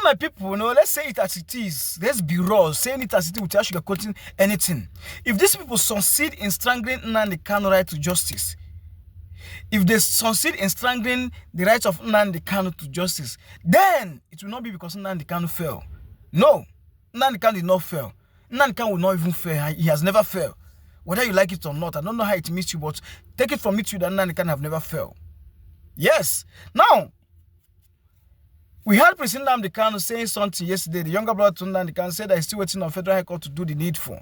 my people, let's say it as it is. Let's be raw, saying it as it is without sugarcoating anything. If these people succeed in strangling Nnamdi Kanu right to justice, if they succeed in strangling the rights of Nnamdi Kanu to justice, then it will not be because Nnamdi Kanu fell. No, Nnamdi Kanu did not fail. Nnamdi Kanu will not even fail. He has never failed. Whether you like it or not, I don't know how it meets you, but take it from me to you that Nnamdi Kanu have never failed. Yes. Now, we heard President Nnamdi Kanu saying something yesterday. The younger brother to Nnamdi Kanu said that he's still waiting on Federal High Court to do the needful.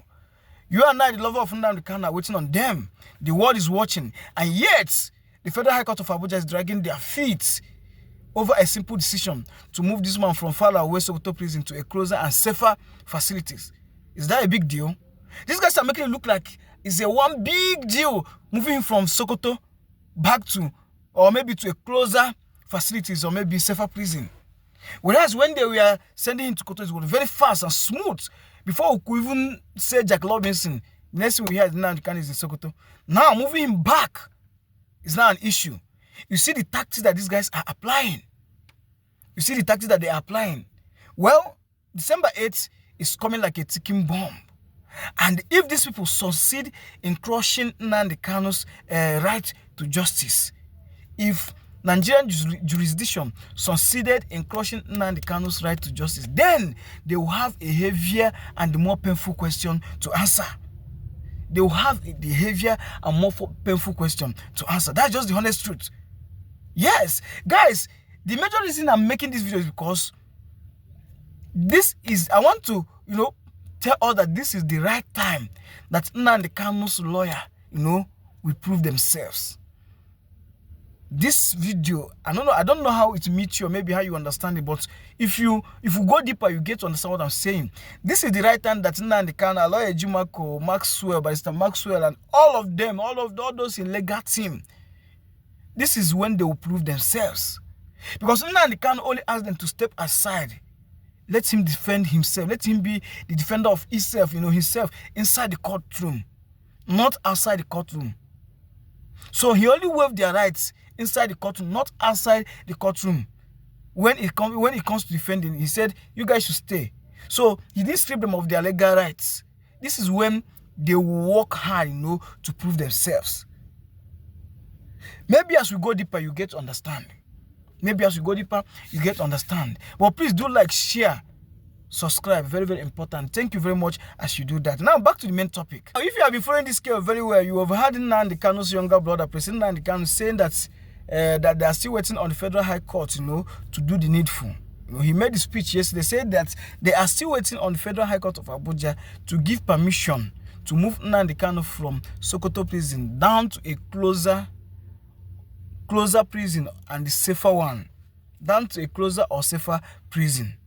You and I, the lover of Nnamdi Kanu, are waiting on them. The world is watching. And yet, the Federal High Court of Abuja is dragging their feet over a simple decision to move this man from far away Sokoto prison to a closer and safer facilities. Is that a big deal? These guys are making it look like it's a one big deal moving him from Sokoto back to, or maybe to a closer facilities, or maybe safer prison. Whereas when they were sending him to Koto, it was very fast and smooth. Before we could even say Jack Robinson, next thing we heard Nnamdi Kanu is in Sokoto. Now moving him back is now an issue. You see the tactics that these guys are applying. You see the tactics that they are applying. Well, December 8th is coming like a ticking bomb. And if these people succeed in crushing Nnamdi Kanu's right to justice, if Nigerian jurisdiction succeeded in crushing Nnamdi Kanu's right to justice, then they will have a heavier and more painful question to answer. They will have the heavier and more painful question to answer. That's just the honest truth. Yes, guys, the major reason I'm making this video is because I want to, tell all that this is the right time that Nnamdi Kanu's lawyer, will prove themselves. This video, I don't know how it meets you or maybe how you understand it, but if you go deeper, you get to understand what I'm saying. This is the right time that Nnamdi Kanu, lawyer Jimako, Maxwell, Barrister Maxwell, and all of them, all those in legal team, this is when they will prove themselves. Because Nnamdi Kanu only asked them to step aside. Let him defend himself. Let him be the defender of himself, himself inside the courtroom, not outside the courtroom. So he only waived their rights inside the courtroom, not outside the courtroom. When it comes to defending, he said, you guys should stay. So he didn't strip them of their legal rights. This is when they work hard, to prove themselves. Maybe as we go deeper, you get to understand. Maybe as we go deeper, you get to understand. But please do like, share, subscribe. Very, very important. Thank you very much as you do that. Now, back to the main topic. Now, if you have been following this case very well, you have heard Nnamdi Kanu's younger brother, President Nnamdi Kanu, saying that they are still waiting on the Federal High Court, to do the needful. He made a speech yesterday, said that they are still waiting on the Federal High Court of Abuja to give permission to move Nnamdi Kanu from Sokoto prison down to a closer prison and the safer one, down to a closer or safer prison.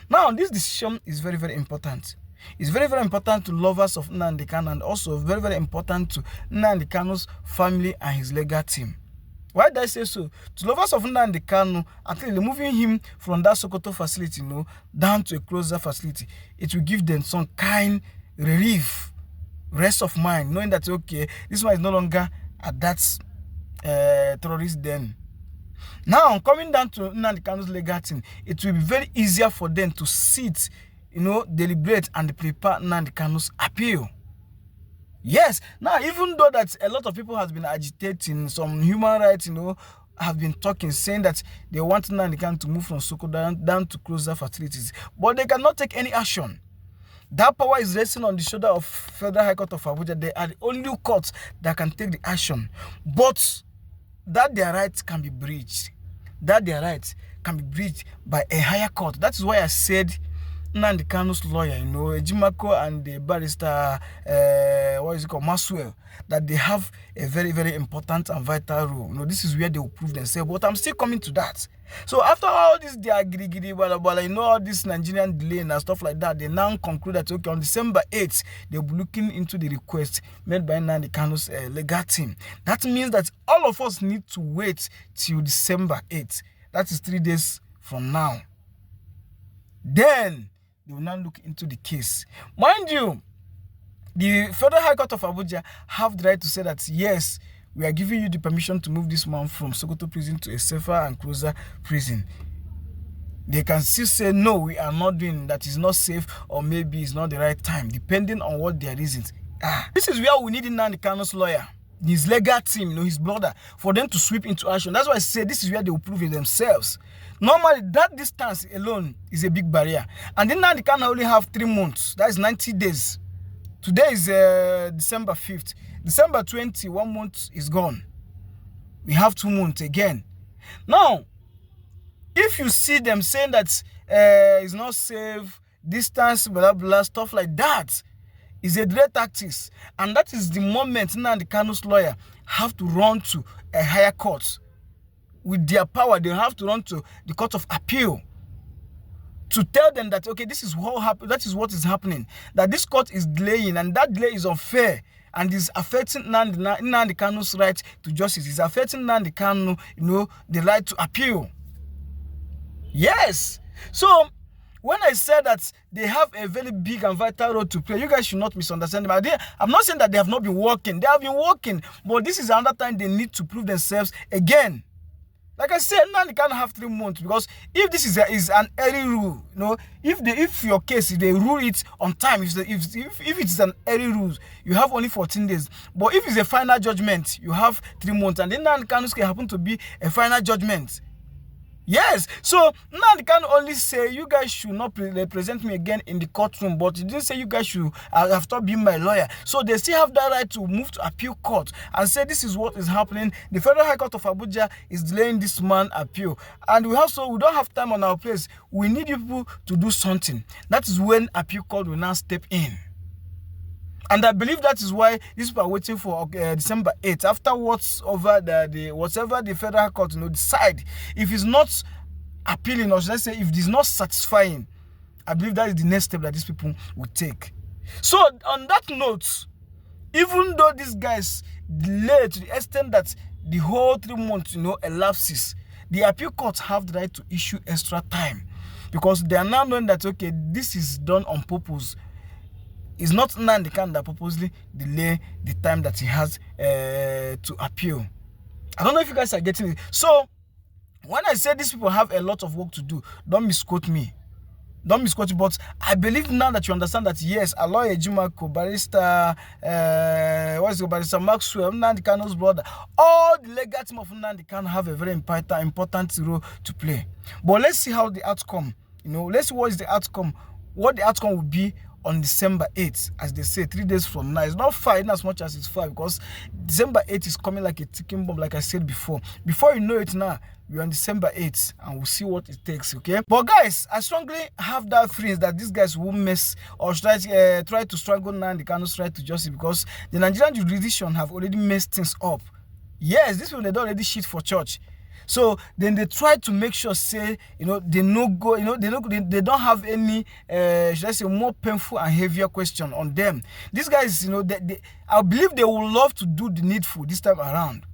Now, this decision is very, very important. It's very, very important to lovers of Nnamdi Kanu, and also very, very important to Nnamdi Kanu's family and his legal team. Why did I say so? To lovers of Nnamdi Kanu, actually moving him from that Sokoto facility, down to a closer facility, it will give them some kind relief, rest of mind, knowing that, okay, this one is no longer at that terrorist den. Now, coming down to Nnamdi Kanu's legal team, it will be very easier for them to sit, deliberate and prepare Nnamdi Kanu's appeal. Yes. Now, even though that a lot of people has been agitating, some human rights, have been talking, saying that they want Nnamdi Kanu to move from Sokoto down to closer facilities, but they cannot take any action. That power is resting on the shoulder of Federal High Court of Abuja. They are the only courts that can take the action. But that their rights can be breached. That their rights can be breached by a higher court. That is why I said Nnamdi Kanu's lawyer, Jimako and the barrister, Maxwell, that they have a very, very important and vital role. This is where they will prove themselves. But I'm still coming to that. So after all this, they are giddy, all this Nigerian delay and stuff like that, they now conclude that, okay, on December 8th, they'll be looking into the request made by Nnamdi Kanu's legal team. That means that all of us need to wait till December 8th. That is 3 days from now. Then they will now look into the case. Mind you, the Federal High Court of Abuja have the right to say that, yes, we are giving you the permission to move this man from Sokoto prison to a safer and closer prison. They can still say, no, we are not doing that, is not safe, or maybe it's not the right time, depending on what their reasons. This is where we need Nnamdi Kanu's lawyer, his legal team, his brother, for them to sweep into action. That's why I say this is where they will prove it themselves. Normally, that distance alone is a big barrier. And then Nnamdi Kanu only have 3 months. That is 90 days. Today is December 5th. December 20, 1 month is gone. We have 2 months again. Now, if you see them saying that it's not safe, distance, blah, blah, stuff like that, is a direct tactics. And that is the moment Nnamdi Kanu's lawyer have to run to a higher court. With their power, they have to run to the court of appeal to tell them that, okay, this is what happened, that is what is happening, that this court is delaying, and that delay is unfair and is affecting Nnamdi Kanu's right to justice. It's affecting Nnamdi Kanu, the right to appeal. Yes. So when I said that they have a very big and vital role to play, you guys should not misunderstand them. I'm not saying that they have not been working. They have been working, but this is another time they need to prove themselves again. Like I said, now they can't have 3 months, because if this is an early rule, if your case, if they rule it on time, if it is an early rule, you have only 14 days. But if it's a final judgment, you have 3 months, and then Nnamdi Kanu's can happen to be a final judgment. Yes, so now they can only say you guys should not represent me again in the courtroom, but it didn't say you guys should have to be my lawyer. So they still have that right to move to appeal court and say this is what is happening. The Federal High Court of Abuja is delaying this man appeal, and we don't have time on our place. We need people to do something. That is when appeal court will now step in. And I believe that is why these people are waiting for December 8th. After whatever the Federal Court decide, if it's not appealing, or should I say, if it is not satisfying, I believe that is the next step that these people will take. So on that note, even though these guys delay to the extent that the whole 3 months elapses, the appeal courts have the right to issue extra time, because they are now knowing that, okay, this is done on purpose. It's not Nnamdi Kanu that purposely delay the time that he has to appeal. I don't know if you guys are getting it. So when I say these people have a lot of work to do, don't misquote me. Don't misquote me. But I believe now that you understand that, yes, Aloy Ejimako, Barrister, Barrister Maxwell, Nnamdi Kanu's brother, all the legal team of Nnamdi Kanu have a very important role to play. But let's see how the outcome, let's see what is the outcome, what the outcome will be on December 8th, as they say, 3 days from now. It's not far in as much as it's far, because December 8th is coming like a ticking bomb, like I said before. Before you know it now, we're on December 8th, and we'll see what it takes, okay? But guys, I strongly have that feeling that these guys will mess or try to strangle Nnamdi Kanu's right to justice, because the Nigerian jurisdiction have already messed things up. Yes, these people, they don't already shit for church. So then they try to make sure, say, they don't have any, should I say, more painful and heavier question on them. These guys, I believe they will love to do the needful this time around.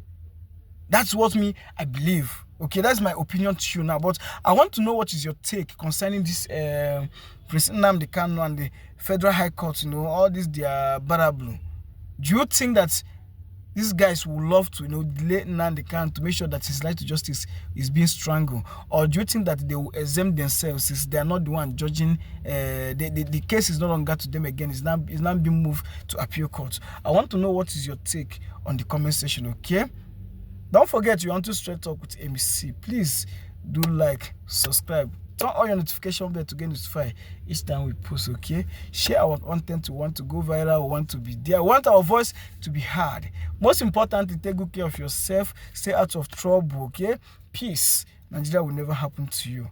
That's what I believe. Okay, that's my opinion to you now. But I want to know what is your take concerning this Prince Nnamdi Kanu and the Federal High Court, all this, their barablu. Do you think that these guys will love to, delay Nnamdi Kanu to make sure that his right to justice is being strangled? Or do you think that they will exempt themselves, since they are not the one judging, the case is no longer to them again, it's now being moved to appeal court? I want to know what is your take on the comment section, okay? Don't forget, you want to straight talk with MEC. Please do like, subscribe, turn on your notification bell to get notified each time we post, okay? Share our content. We want to go viral, we want to be there, we want our voice to be heard. Most importantly, take good care of yourself, stay out of trouble, okay? Peace. Nigeria will never happen to you.